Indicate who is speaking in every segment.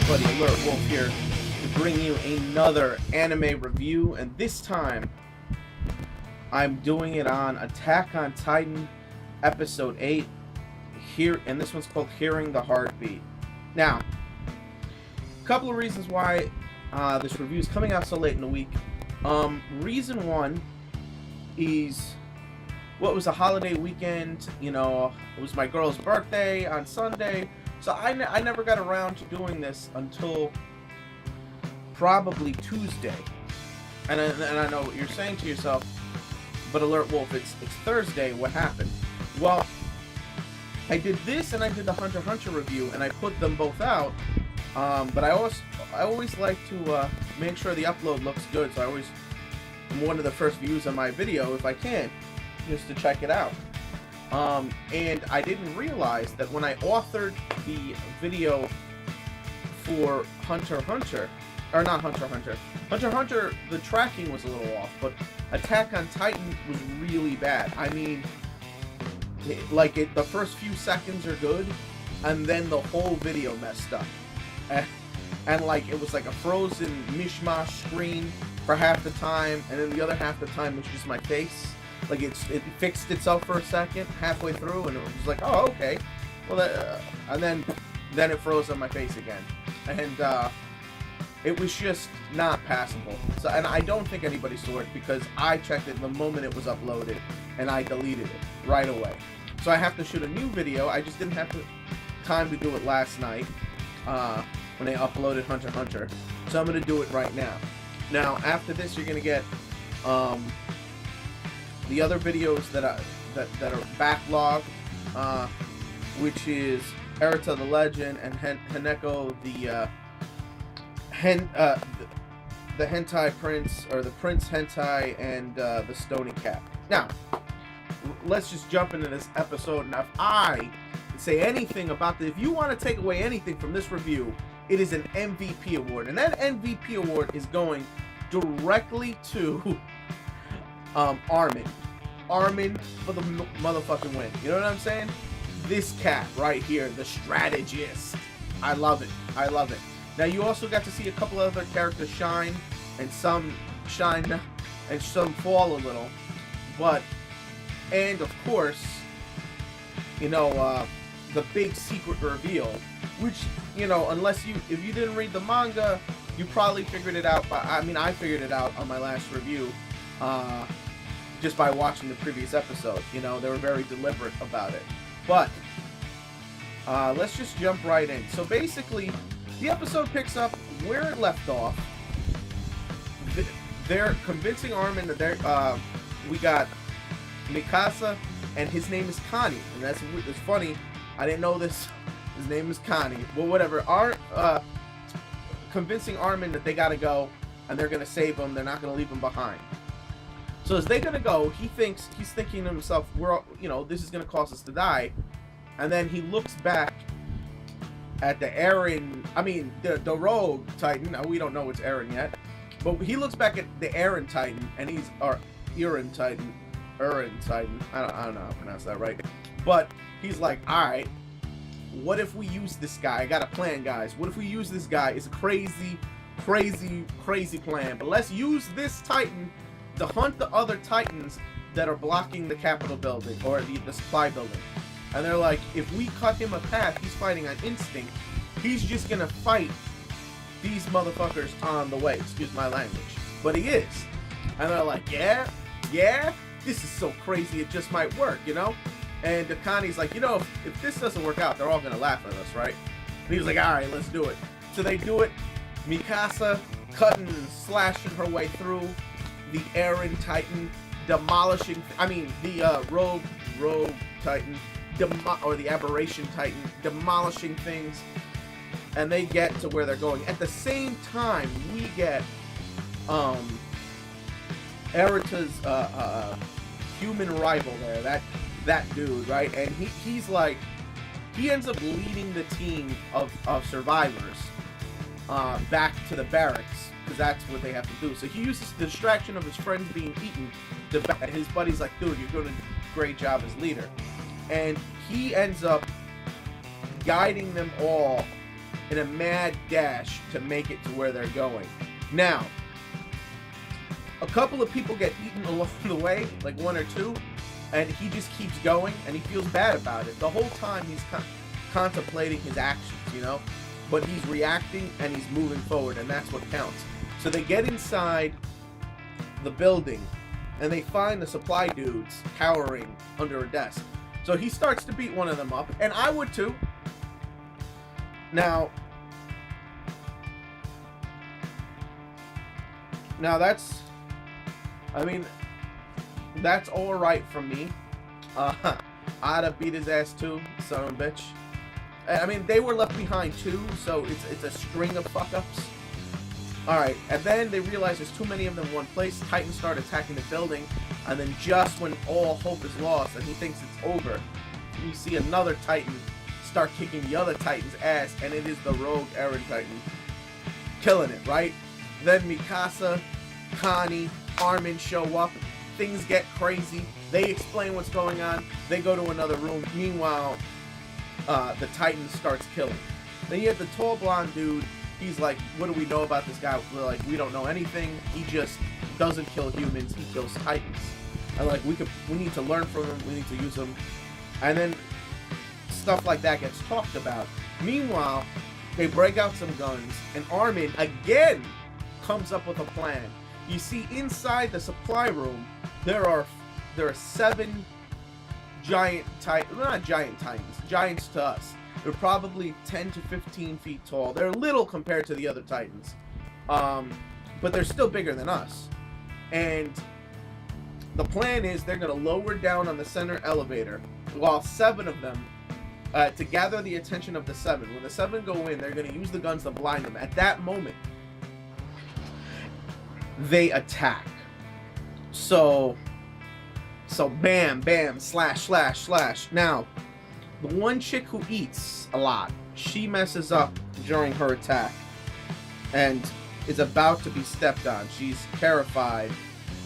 Speaker 1: buddy Alert Wolf here to bring you another anime review, and this time I'm doing it on Attack on Titan episode 8 here, and this one's called Hearing the Heartbeat. Now, a couple of reasons why this review is coming out so late in the week. Reason one is, well, it was a holiday weekend, you know, it was my girl's birthday on Sunday, so I never got around to doing this until probably Tuesday. And I know what you're saying to yourself, but Alert Wolf, it's Thursday, what happened? Well, I did this and I did the Hunter x Hunter review, and I put them both out, but I always like to make sure the upload looks good, so I always am one of the first views on my video, if I can, just to check it out. And I didn't realize that when I authored the video for Hunter x Hunter, or not Hunter x Hunter, Hunter x Hunter, the tracking was a little off, but Attack on Titan was really bad. I mean, the first few seconds are good, and then the whole video messed up. And like, it was like a frozen mishmash screen for half the time, and then the other half the time was just my face. Like, it fixed itself for a second, halfway through, and it was like, oh, okay. Well, and then it froze on my face again. And, it was just not passable. So, and I don't think anybody saw it, because I checked it the moment it was uploaded, and I deleted it right away. So I have to shoot a new video. I just didn't have the time to do it last night, when I uploaded Hunter x Hunter. So I'm going to do it right now. Now, after this, you're going to get, the other videos that are backlogged, which is Erita the Legend and Haneko the Hentai Prince, or the Prince Hentai, and the Stony Cat. Now, let's just jump into this episode. Now, if I say anything about this, if you want to take away anything from this review, it is an MVP award, and that MVP award is going directly to Armin. Armin for the motherfucking win. You know what I'm saying? This cat right here, the strategist. I love it. I love it. Now, you also got to see a couple other characters shine, and some shine and some fall a little. But, and of course, you know, the big secret reveal, which, you know, if you didn't read the manga, you probably figured it out. I mean, I figured it out on my last review, just by watching the previous episode. You know, they were very deliberate about it. But, let's just jump right in. So basically, the episode picks up where it left off. They're convincing Armin that we got Mikasa, and his name is Connie. And it's funny, I didn't know this. His name is Connie. Well, whatever. Convincing Armin that they gotta go, and they're gonna save him. They're not gonna leave him behind. So as they're gonna go, he's thinking to himself, this is gonna cause us to die. And then he looks back at the the Rogue Titan. Now, we don't know it's Eren yet, but he looks back at the Eren Titan, and Eren Titan. I don't know how to pronounce that right, but he's like, all right, what if we use this guy? I got a plan, guys. What if we use this guy? It's a crazy plan, but let's use this Titan to hunt the other Titans that are blocking the Capitol building, or the supply building. And they're like, if we cut him a path, he's fighting on instinct. He's just gonna fight these motherfuckers on the way. Excuse my language. But he is. And they're like, yeah? This is so crazy, it just might work, you know? And Connie's like, if this doesn't work out, they're all gonna laugh at us, right? And he was like, alright, let's do it. So they do it. Mikasa cutting and slashing her way through the Eren Titan, demolishing, the Rogue Titan, or the Aberration Titan, demolishing things, and they get to where they're going. At the same time, we get Erita's human rival there, that dude, right? And he ends up leading the team of survivors back to the barracks, because that's what they have to do. So he uses the distraction of his friends being eaten, and his buddy's like, dude, you're doing a great job as leader. And he ends up guiding them all in a mad dash to make it to where they're going. Now, a couple of people get eaten along the way, like one or two, and he just keeps going, and he feels bad about it. The whole time he's contemplating his actions, you know? But he's reacting and he's moving forward, and that's what counts. So they get inside the building, and they find the supply dudes cowering under a desk. So he starts to beat one of them up, and I would too. Now that's, I mean, that's alright from me. I'd have beat his ass too, son of a bitch. I mean, they were left behind too, so it's a string of fuck-ups. Alright, and then they realize there's too many of them in one place. Titans start attacking the building, and then just when all hope is lost and he thinks it's over, you see another Titan start kicking the other Titan's ass, and it is the rogue Eren Titan. Killing it, right? Then Mikasa, Connie, Armin show up. Things get crazy. They explain what's going on. They go to another room. Meanwhile, the Titan starts killing. Then you have the tall blonde dude. He's like, what do we know about this guy? We're like, we don't know anything. He just doesn't kill humans. He kills Titans. And like, we need to learn from him. We need to use him. And then stuff like that gets talked about. Meanwhile, they break out some guns, and Armin again comes up with a plan. You see, inside the supply room, there are 7 giant titans. Not giant titans. Giants to us. They're probably 10 to 15 feet tall. They're little compared to the other titans, but they're still bigger than us. And the plan is they're going to lower down on the center elevator, while 7 of them, to gather the attention of the 7. When the 7 go in, they're going to use the guns to blind them. At that moment, they attack. So bam, bam, slash, slash, slash. Now, the one chick who eats a lot, she messes up during her attack and is about to be stepped on. She's terrified.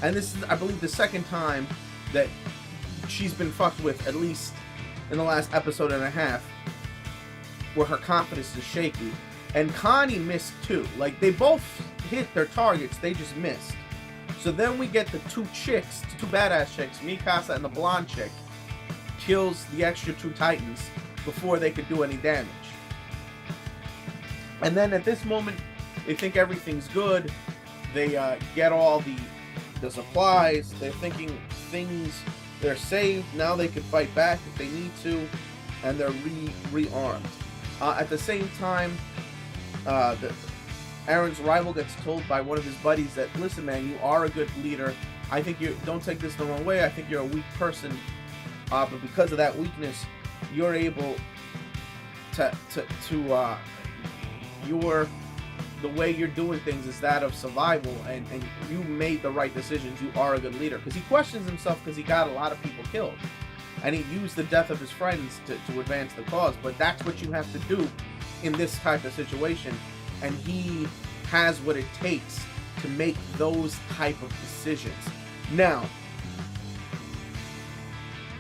Speaker 1: And this is, I believe, the second time that she's been fucked with, at least in the last episode and a half, where her confidence is shaky. And Connie missed too. Like, they both hit their targets, they just missed. So then we get the 2 chicks, 2 badass chicks, Mikasa and the blonde chick, kills the extra 2 Titans before they could do any damage. And then at this moment, they think everything's good. They get all the supplies. They're thinking they're saved. Now they can fight back if they need to, and they're rearmed. At the same time, Eren's rival gets told by one of his buddies that, listen, man, you are a good leader. I think you don't take this the wrong way. I think you're a weak person. But because of that weakness, you're able the way you're doing things is that of survival, and you made the right decisions. You are a good leader. Because he questions himself because he got a lot of people killed. And he used the death of his friends to advance the cause. But that's what you have to do in this type of situation. And he has what it takes to make those type of decisions. Now,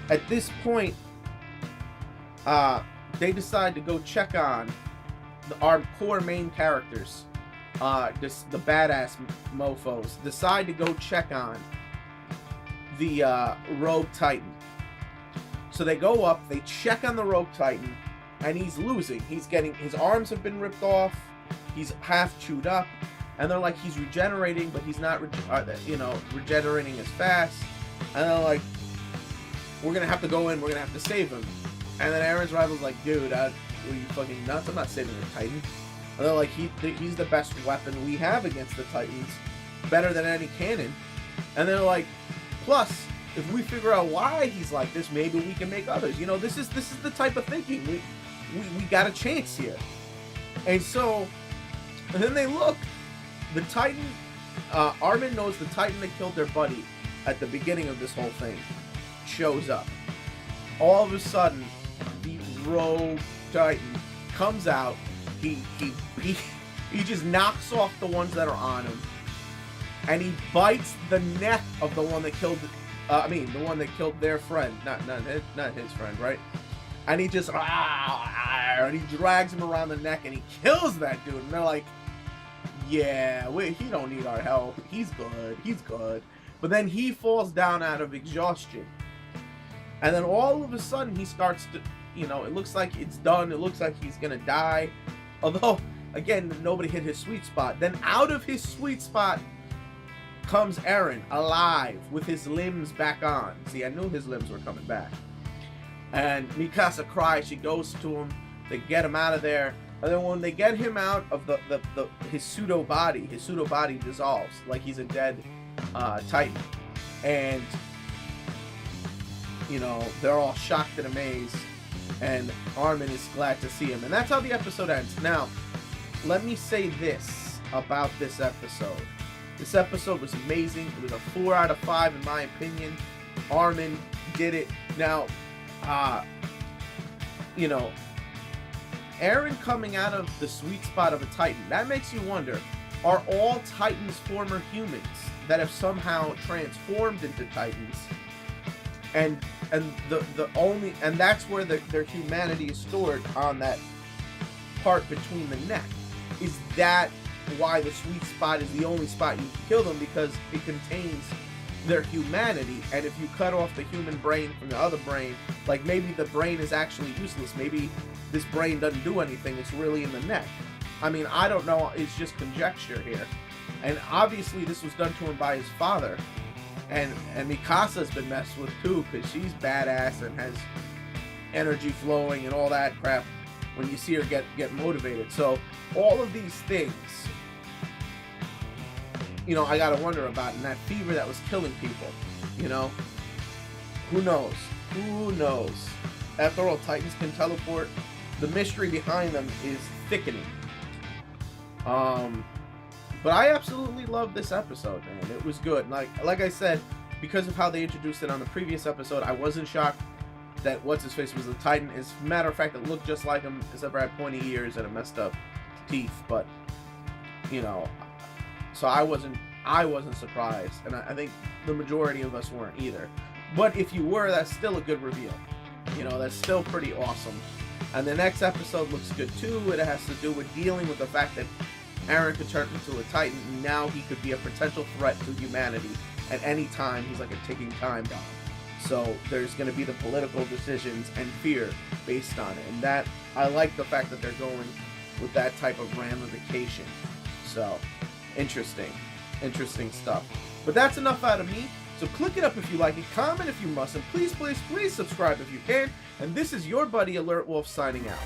Speaker 1: at this point, they decide to go check on our core main characters. The badass mofos decide to go check on the rogue Titan. So they go up, they check on the rogue Titan, and he's losing. He's getting, his arms have been ripped off, he's half chewed up, and they're like, he's regenerating, but he's not regenerating as fast. And they're like, we're gonna have to go in, we're gonna have to save him. And then Eren's rival's like, dude, are you fucking nuts? I'm not saving the Titan. And they're like, he's the best weapon we have against the Titans, better than any cannon. And they're like, plus, if we figure out why he's like this, maybe we can make others. You know, this is the type of thinking. We got a chance here. And so, and then they look, the Titan, Armin knows the Titan that killed their buddy at the beginning of this whole thing shows up. All of a sudden, the rogue Titan comes out. He just knocks off the ones that are on him, and he bites the neck of the one that killed. The one that killed their friend, not his friend, right? And he just fire, and he drags him around the neck and he kills that dude. And they're like, yeah, he don't need our help. He's good. But then he falls down out of exhaustion. And then all of a sudden he starts to, it looks like it's done. It looks like he's going to die. Although, again, nobody hit his sweet spot. Then out of his sweet spot comes Eren, alive, with his limbs back on. See, I knew his limbs were coming back. And Mikasa cries. She goes to him. They get him out of there. And then when they get him out of his pseudo body dissolves like he's a dead Titan. And, they're all shocked and amazed. And Armin is glad to see him. And that's how the episode ends. Now, let me say this about this episode. This episode was amazing. It was a 4 out of 5 in my opinion. Armin did it. Now, Eren coming out of the sweet spot of a Titan, that makes you wonder, are all Titans former humans that have somehow transformed into Titans? And that's where their humanity is stored, on that part between the neck. Is that why the sweet spot is the only spot you can kill them? Because it contains their humanity, and if you cut off the human brain from the other brain, like maybe the brain is actually useless, maybe this brain doesn't do anything, it's really in the neck. I mean, I don't know, it's just conjecture here. And obviously this was done to him by his father, and Mikasa's been messed with too, because she's badass and has energy flowing and all that crap when you see her get motivated. So all of these things, I gotta wonder about, and that fever that was killing people, who knows? After all, Titans can teleport. The mystery behind them is thickening. But I absolutely loved this episode, man. It was good. Like I said, because of how they introduced it on the previous episode, I wasn't shocked that what's-his-face was the Titan. As a matter of fact, it looked just like him, except for had pointy ears and a messed up teeth. But, so I wasn't surprised, and I think the majority of us weren't either. But if you were, that's still a good reveal. That's still pretty awesome. And the next episode looks good too. It has to do with dealing with the fact that Eren could turn into a Titan, and now he could be a potential threat to humanity at any time. He's like a ticking time bomb. So there's going to be the political decisions and fear based on it. And that, I like the fact that they're going with that type of ramification. So, interesting stuff. But that's enough out of me. So click it up if you like it, comment if you must, and please subscribe if you can. And this is your buddy alertwolf signing out.